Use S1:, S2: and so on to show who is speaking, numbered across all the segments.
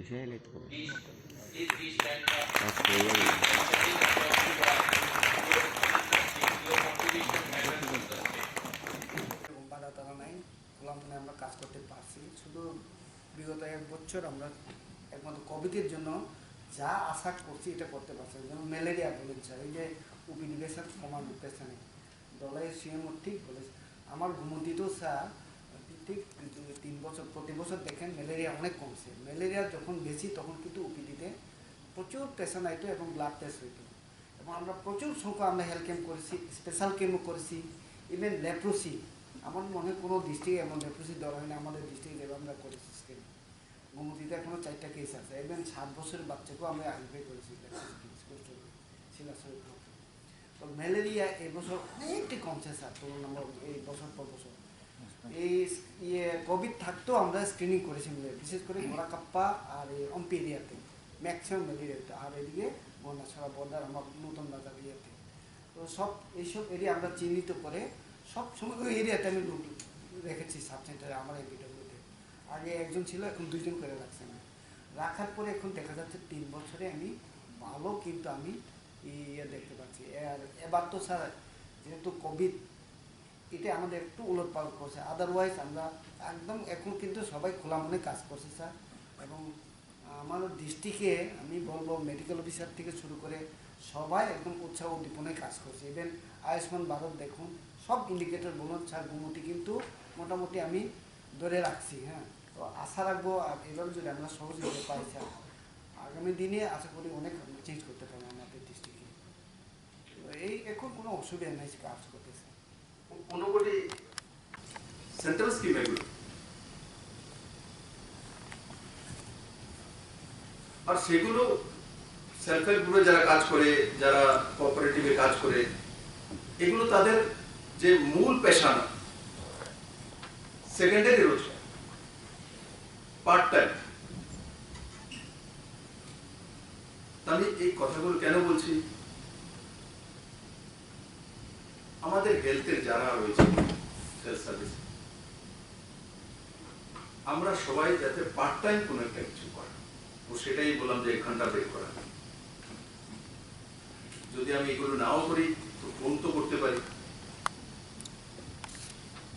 S1: বিষয় এলে তো
S2: বাধা তারা নাই, খোলা মনে আমরা কাজ করতে পারছি। শুধু বিগত 1 বছর আমরা একমাত্র কোভিডের জন্য যা আশা করছি এটা করতে পারছি। যেমন ম্যালেরিয়া বলেন স্যার, এই যে ওপিডি পেশেন্ট কমার পেশেন্ট দলের সিএম ঠিক বলেছে। আমার ঘুমতিতেও স্যার ঠিক 3 বছর প্রতি বছর দেখেন ম্যালেরিয়া অনেক কমছে। ম্যালেরিয়া যখন বেশি তখন কিন্তু ওপিডিতে প্রচুর পেশেন্ট আইতো এবং ব্লাড টেস্ট হইতো, এবং আমরা প্রচুর সংখ্যা আমরা হেলথ ক্যাম্প করেছি, স্পেশাল ক্যাম্পও করেছি। ইভেন লেপ্রোসি, আমার মনে হয় কোনো ডিস্ট্রিক্টে এমন লেপ্রোসি দেওয়া হয় না, আমাদের ডিস্ট্রিক্টে আমরা করেছি স্ক্যাম্প। গোমতীতে এখনও 4টা কেস আছে। ইভেন 7 বছরের বাচ্চাকেও আমরা আইডেন্টিফাই করেছি শিলাশয়। তো ম্যালেরিয়া এবছর অনেকটি কমছে স্যার, তুলনা এই বছর পর বছর। এই কোভিড থাকতেও আমরা স্ক্রিনিং করেছি, বিশেষ করে গোড়াকাপ্পা আর এই অম্পি এরিয়াতে ম্যাক্সিমাম ম্যালেরিয়াতে, আর এদিকে বন্যাছড়া বর্ডার আমার নতুন বাজার এরিয়াতে। তো সব এইসব এরিয়া আমরা চিহ্নিত করে সব সময় ওই এরিয়াতে আমি রেখেছি সাব সেন্টারে আমার এপিডব্লিউতে। আগে একজন ছিল, এখন 2জন করে রাখছেন। রাখার পরে এখন দেখা যাচ্ছে 3 বছরে আমি ভালো কিন্তু আমি দেখতে পাচ্ছি। আর এবার তো স্যার যেহেতু কোভিড, এটা আমাদের একটু উলটপালট করছে, আদারওয়াইজ আমরা একদম এখন কিন্তু সবাই খোলা মনে কাজ করছে স্যার। এবং আমার ডিস্ট্রিক্টে আমি বলবো মেডিকেল অফিসার থেকে শুরু করে সবাই একদম উৎসাহ উদ্দীপনায় কাজ করছে। ইভেন আয়ুষ্মান ভারত দেখুন, সব ইন্ডিকেটর বলুন স্যার, গুমতি কিন্তু মোটামুটি আমি ধরে রাখছি। হ্যাঁ, তো আশা রাখবো এবার যদি আমরা সহযোগিতা পাই স্যার, আগামী দিনে আশা করি অনেক চেঞ্জ করতে পারবো আমাদের ডিস্ট্রিক্টে। এই এখন কোনো অসুবিধা নেই কাজ করতেছে।
S3: কোটি সেন্ট্রাল স্কিম এগুলো, আর সেগুলো সেলফ হেল্প গ্রুপে যারা কাজ করে, যারা কোঅপারেটিভে কাজ করে, এগুলো তাদের যে মূল পেশা না, সেকেন্ডারি রোজগার, পার্ট টাইম। আমি এই কথাগুলো কেন বলছি, আমাদের হেলথের যারা রয়েছে হেলথ সার্ভিস, আমরা সবাই যাতে পার্ট টাইম কোনো একটা কিছু করে, ও সেটাই বললাম যে 1 ঘন্টা বের করা। যদি আমি এগুলো নাও করি তো ফোন তো করতে পারি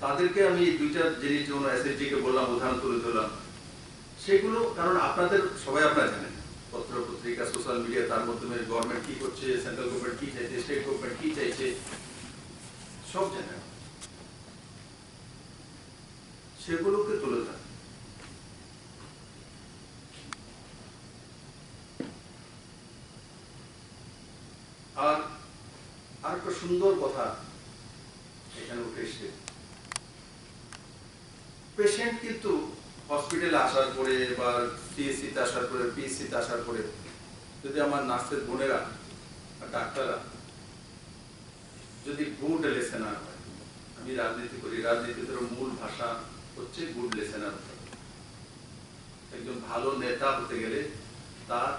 S3: তাদেরকে। আমি 2টা জিনিস যেমন এসএসজি কে বললাম, উদাহরণ তুলে ধরলাম, সেগুলো কারণ আপনাদের সবাই আপনারা জানেন, পত্র পত্রিকা সোশ্যাল মিডিয়া, তার মাধ্যমে গভর্নমেন্ট কি করছে, সেন্ট্রাল গভর্নমেন্ট কি চাইছে, স্টেট গভর্নমেন্ট কি চাইছে, সব জানেন। সেগুলোকে তুলে ধরা। আর আরেকটা সুন্দর কথা এখানে উঠে এসছে, পেশেন্ট কিন্তু হসপিটালে আসার পরে বা সিএসসি তে আসার পরে, পিএসসি তে আসার পরে, যদি আমার নার্সের বোনেরা আর ডাক্তাররা যদি গুড লিসেনার হয়, আমি রাজনীতি করি, রাজনীতির মূল ভাষা হচ্ছে গুড লিসেনার। একজন ভালো নেতা হতে গেলে তার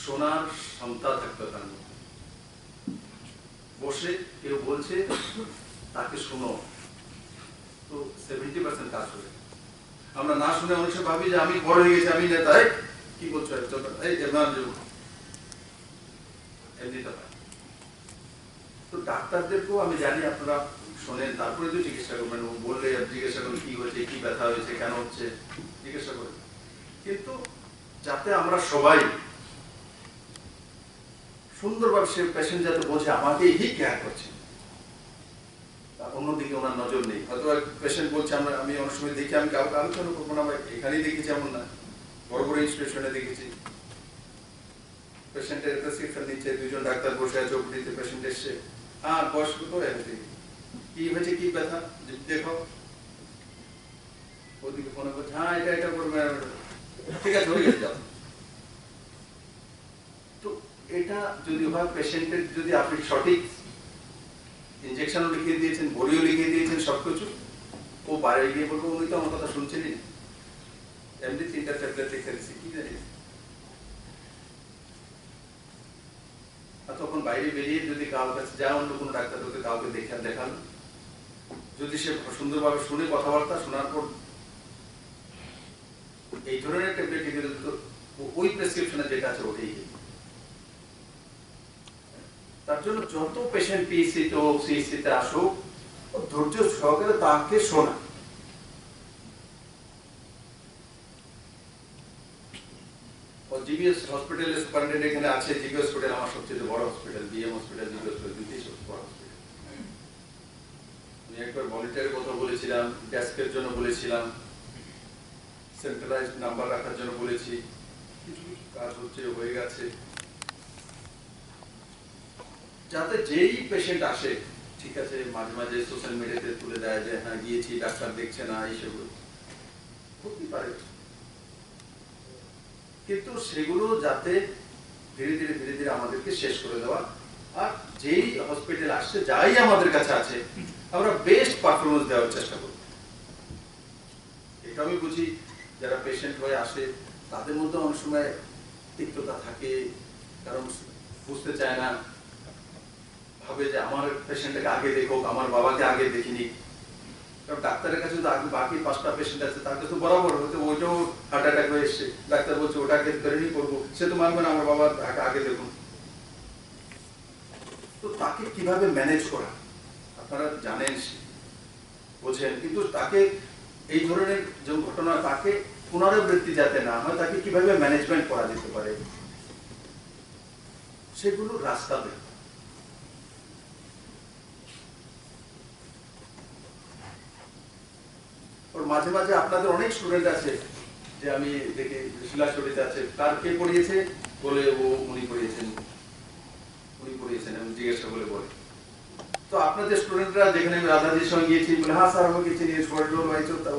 S3: শোনার ক্ষমতা থাকতে, তার মধ্যে বসে কেউ বলছে তাকে শোনো, তো 70% কাজ হবে। আমরা না শুনে অনেক সময় ভাবি যে আমি বড় হয়ে গেছি, আমি নেতা, কি বলছো এমনিতে হয়। তো ডাক্তারদেরকেও আমি জানি আপনারা শোনেন, তারপরে তো চিকিৎসা করবেন। বললে জিজ্ঞাসা করুন কি হয়েছে, কি ব্যথা হয়েছে, কেন হচ্ছে, জিজ্ঞাসা করেন। কিন্তু যাতে আমরা সবাই সুন্দরভাবে সে পেশেন্ট যাতে বোঝে আমাকে এই কেয়ার করছে, অন্যদিকে ওনার নজর নেই। হয়তো পেশেন্ট বলছে, আমি অনেক সময় দেখি, আমি কাউকে আলোচনা করবো না, এখানেই দেখেছি, এমন না, বড় বড় ইনস্টিটিউশনে দেখেছি, পেশেন্টের প্রেসক্রিপশন নিচ্ছে, 2জন ডাক্তার বসে আছে, ওপিডিতে পেশেন্ট এসছে, বয়স কত, কি হয়েছে, কি ব্যথা দেখো, ওদিকে ফোনে বলছে এটা করবে, ঠিক আছে হয়ে গেছে, যাও। তো এটা যদি হয়, পেশেন্টের যদি আপনি সঠিক ইনজেকশনও লিখে দিয়েছেন, বড়িও লিখে দিয়েছেন, সবকিছু, ও বাইরে গিয়ে বলবো উনি তো আমার কথা শুনছেনই, এমনি 3টা ট্যাবলেট লিখে দিচ্ছি, কি জানি। তখন বাইরে বেরিয়ে যদি কারোর কাছে যায়, অন্য কোনো ডাক্তার ওকে কাউকে দেখালো, যদি সে সুন্দরভাবে শুনে কথাবার্তা শোনার পর এই ধরনের ট্যাবলেট গেলে তো ওই প্রেসক্রিপশনে যেটা আছে ওটাই দিই। তার জন্য যত পেশেন্ট পিএসসি তো সিএসসি তে আসুক, ধৈর্য সহকারে তাকে শোনা। জিবিএস হসপিটালের সুপারিনটেন্ডেন্ট এখানে আছে। জিবি হসপিটাল আমার সবচেয়ে বড় hospital, BM hospital, GB hospital দুইটাই সবচেয়ে বড় হসপিটাল। আমি একবার ভলেন্টিয়ারের কথা বলেছিলাম, ডেস্কের জন্য বলেছিলাম, সেন্ট্রালাইজড নাম্বার রাখার জন্য বলেছি, কিছু কিছু কাজ হচ্ছে, হয়ে গেছে, যাতে যেই পেশেন্ট আসে, ঠিক আছে, মাঝে মাঝে সোশ্যাল মিডিয়াতে তুলে দেয় যে হ্যাঁ গিয়েছি ডাক্তার দেখছে না, এইসব হতে পারে, কিন্তু সেগুলো যাতে ধীরে ধীরে ধীরে ধীরে আমাদেরকে শেষ করে দেওয়া। আর যেই হসপিটাল আসছে, যাই আমাদের কাছে আছে, আমরা বেস্ট পারফরমেন্স দেওয়ার চেষ্টা করব। এটা আমি বুঝি, যারা পেশেন্ট হয়ে আসে তাদের মধ্যে অনেক সময় তিক্ততা থাকে, কারণ বুঝতে চায় না, ভাবে যে আমার পেশেন্টটাকে আগে দেখো, আমার বাবাকে আগে দেখিনি। কারণ ডাক্তারের কাছে তো বাকি 5টা পেশেন্ট আছে, তার কাছে বরাবর হয়তো ওইটাও হার্ট অ্যাটাক হয়ে এসছে, ডাক্তার বলছে ওটাকে ধরেই করবো, সে তো মানবে না আমার বাবার আগে দেখুন। তো তাকে কিভাবে ম্যানেজ করা আপনারা জানেন, বোঝেন, কিন্তু তাকে এই ধরনের যে ঘটনা, তাকে পুনরাবৃত্তি যাতে না হয়, তাকে কিভাবে ম্যানেজমেন্ট করা যেতে পারে, সেগুলো রাস্তা দেয়। মাঝে মাঝে আপনাদের অনেক স্টুডেন্ট আছে যে আমি দেখি শিলাচরিতে আছে, তার কে পড়িয়েছে বলে উনি পড়িয়েছেন, আমি জিজ্ঞাসা বলে বলে। তো আপনাদের স্টুডেন্টরা, যেখানে আমি রাধাজির সঙ্গে গিয়েছি, বলে হ্যাঁ স্যার আমাকে চিনি,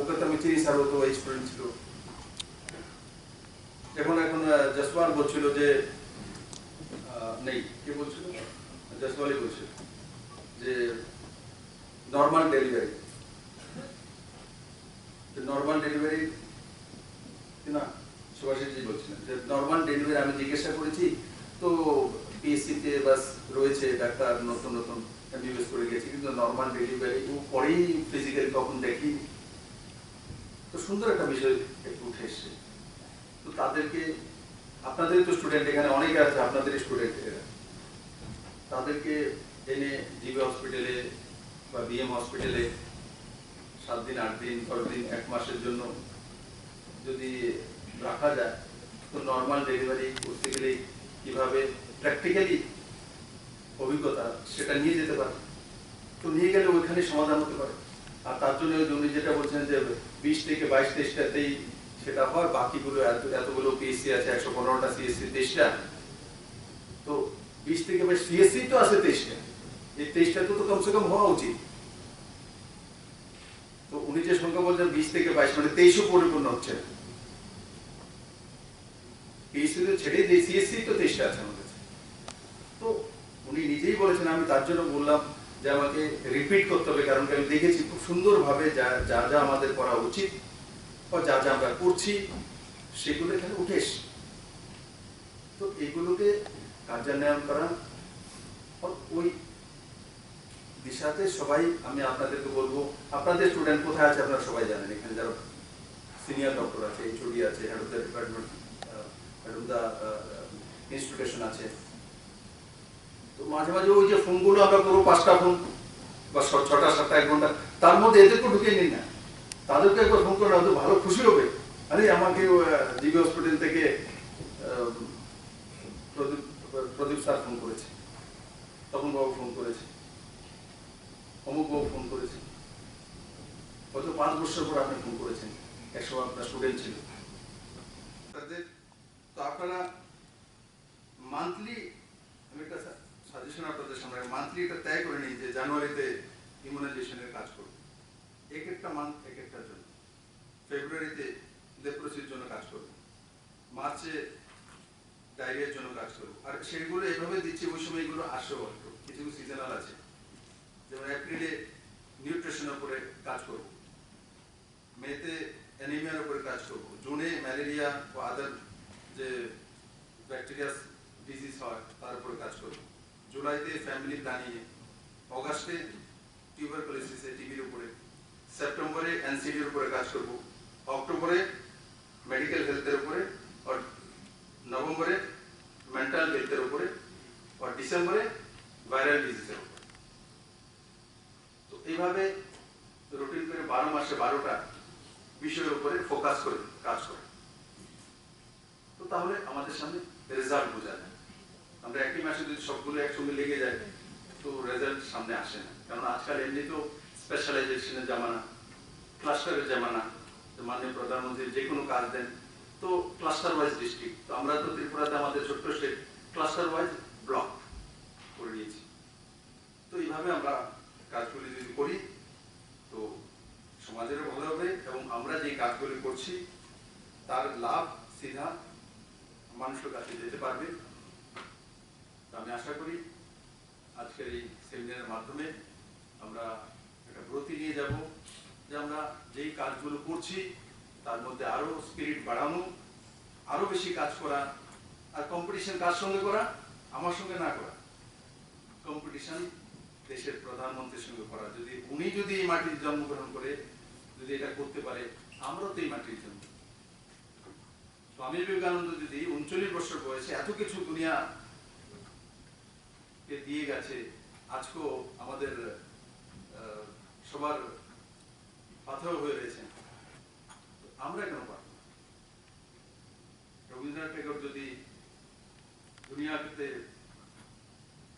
S3: ওকে তো আমি চিনি স্যার, ও তো ওই স্টুডেন্ট ছিল। এখন জসওয়াল বলছিল যে নেই, কে বলছিল, জসওয়ালই বলছিল যে নর্মাল ডেলিভারি না, সুভাষিসজি বলছিলেন যে নর্মাল ডেলিভারি। আমি জিজ্ঞাসা করেছি, তো পিএসসি তে বাস রয়েছে ডাক্তার, নতুন নতুন এমবিবিএস করে গেছি, কিন্তু নর্মাল ডেলিভারি ও পরেই ফিজিক্যালি কখন দেখি। তো সুন্দর একটা বিষয় একটু উঠে এসছে। তো তাদেরকে, আপনাদের তো স্টুডেন্ট এখানে অনেকে আছে, আপনাদের স্টুডেন্ট এরা, তাদেরকে এনে জিবি হসপিটালে বা বিএম হসপিটালে 7 দিন 8 দিন 10 দিন 1 মাসের জন্য যদি রাখা যায়, তো নর্মাল ডেলিভারি করতে গেলে কিভাবে প্র্যাকটিক্যালি অভিজ্ঞতা সেটা নিয়ে যেতে পারে, তো নিয়ে গেলে ওইখানে সমাধান হতে পারে। আর তার জন্য উনি যেটা বলছেন যে 20 থেকে 22-23টাতেই সেটা হয়, বাকিগুলো এতগুলো পিএসসি আছে, 115টা সিএসসি 23টা, তো 20 থেকে 22 সিএসসি তো আছে 23টা, এই 23টা তো কমসে কম হওয়া উচিত। তো উনি যে সংখ্যা বলছেন 20 থেকে 22, মানে 23ও পরিপূর্ণ হচ্ছে। পিএসসি তো ছেড়ে দিয়ে সিএসসি তো 23টা আছে আমাদের। তো উনি নিজেই বলেছেন, আমি তার জন্য বললাম যে আমাকে রিপিট করতে হবে, কারণ আমি দেখেছি খুব সুন্দরভাবে যা যা যা আমাদের করা উচিত বা যা যা আমরা করছি সেগুলো এখানে উঠে এসছে। তো এগুলোকে কার্যান্বয়ন করা, ওই দিশাতে সবাই, আমি আপনাদেরকে বলবো, আপনাদের স্টুডেন্ট কোথায় আছে আপনারা সবাই জানেন, এখানে যারা সিনিয়র ডক্টর আছে, এইচওডি আছে, head of the department, head of the institution আছে। তো মাঝে মাঝে ওই যে ফোনগুলো আমরা করবো, 5টা ফোন বা 6টা 7টা 1 ঘন্টা, তার মধ্যে এদেরকে ঢুকিয়ে নিন না, তাদেরকে একবার ফোন করে হয়তো ভালো খুশি হবে, আরে আমাকে জিবি হসপিটাল থেকে প্রদীপ স্যার ফোন করেছে, তপন বাবু ফোন করেছে, অমুক বাবু ফোন করেছে, হয়তো 5 বছর পর আপনি ফোন করেছেন, একসময় আপনার স্টুডেন্ট ছিল। তো আপনারা মান্থলি, আমি একটা সাজেশন আপনাদের সামনে, মান্থলি এটা তয় করে নিন যে জানুয়ারিতে ইমিউনাইজেশনের কাজ করব, এক একটা মান্থ এক একটার জন্য। ফেব্রুয়ারিতে লেপ্রোসির জন্য কাজ করব, মার্চে ডায়রিয়ার জন্য কাজ করব। আর সেগুলো এভাবে দিচ্ছি, ওই সময় এগুলো আসেও, কিছু সিজনাল আছে, যেমন এপ্রিলে নিউট্রিশনের উপরে কাজ করব, মেতে অ্যানিমিয়ার উপরে কাজ করব, জুনে ম্যালেরিয়া বা আদার যে ব্যাকটেরিয়াস ডিজিজ হয় তার উপরে কাজ করব, জুলাইতে ফ্যামিলি প্ল্যানিং, অগাস্টে টিউবারকুলোসিসে টিবির উপরে, সেপ্টেম্বরে এনসিডির উপরে কাজ করব, অক্টোবরে মেডিকেল কাজ করে। তো তাহলে আমাদের সামনে রেজাল্ট বোঝা যায়। আমরা একই মাসে যদি সবগুলো একসঙ্গে লেগে যায় তো রেজাল্ট সামনে আসে না, কারণ আজকাল এমনিতেও স্পেশালাইজেশনের জামানা, ক্লাস্টারের জামানা। মাননীয় প্রধানমন্ত্রী যে কোনো কাজ দেন তো ক্লাস্টার ওয়াইজ ডিস্ট্রিক্ট, তো আমরা তো ত্রিপুরাতে আমাদের ছোট্ট স্টেট ক্লাস্টার ওয়াইজ ব্লক করে নিয়েছি। তো এইভাবে আমরা কাজগুলি যদি করি তো সমাজেরও ভালো হবে এবং আমরা যে কাজগুলি করছি তার লাভ সিধা মানুষের কাছে যেতে পারবে। আমি আশা করি আজকের এই সেমিনারের মাধ্যমে আমরা একটা ব্রতি নিয়ে যাব যে আমরা যেই কাজগুলো করছি তার মধ্যে আরো স্পিরিট বাড়ানো, আরো বেশি কাজ করা। আর কম্পিটিশন কার সঙ্গে করা? আমার সঙ্গে না করা, কম্পিটিশন দেশের প্রধানমন্ত্রীর সঙ্গে করা। যদি উনি যদি এই মাটির জন্মগ্রহণ করে যদি এটা করতে পারে, আমরাও তো এই মাটির জন্য। স্বামী বিবেকানন্দ যদি 39 বছর বয়সে এত কিছু দুনিয়া দিয়ে গেছে, আজকেও আমাদের সবার পাথর হয়ে রয়েছে, আমরা কেন পারব? রবীন্দ্রনাথ ঠাকুর যদি দুনিয়াতে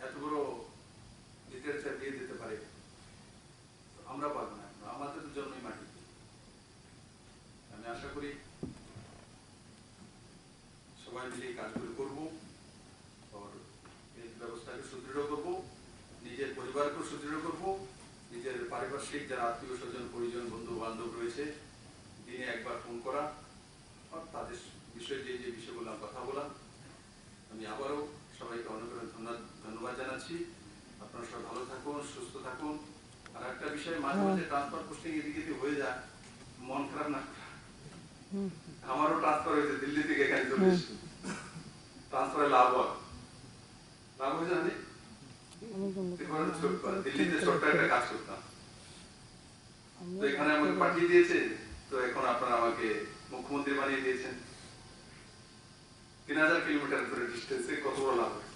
S3: এত বড় লিটারেচার দিয়ে দিতে পারে, আমরা পারবো না? আমাদের জন্যই মাটি। আমি আশা করি সবাই মিলে এই কাজগুলো করবো, এই ব্যবস্থাকে সুদৃঢ় করব, নিজের পরিবারকেও সুদৃঢ় করব, নিজের পারিপার্শ্বিক যারা আত্মীয় স্বজন পরিজন বন্ধু বান্ধব রয়েছে দিনে একবার ফোন করা, আর তাদের বিষয়ে যে যে বিষয়গুলো কথা বলা। আমি আবারও সবাইকে অনেক অনেক ধন্যবাদ জানাচ্ছি। আপনারা সবাই ভালো থাকুন, সুস্থ থাকুন। আর একটা বিষয়, মাঝে মাঝে ট্রান্সফার পোস্টিং এদিকে হয়ে যায়, মন খারাপ না। আমারও ট্রান্সফার হয়েছে, দিল্লি থেকে এখানে চলে এসেছি। ট্রান্সফারে লাভ হয়, লাভ হয়েছে না? দিল্লিতে ছোট্ট একটা কাজ করতাম, তো এখানে আমাকে পাঠিয়ে দিয়েছে। তো এখন আপনারা আমাকে মুখ্যমন্ত্রী বানিয়ে দিয়েছেন। 3000 কিলোমিটার ধরে ডিস্টেন্সে কত বড় লাভ হয়েছে।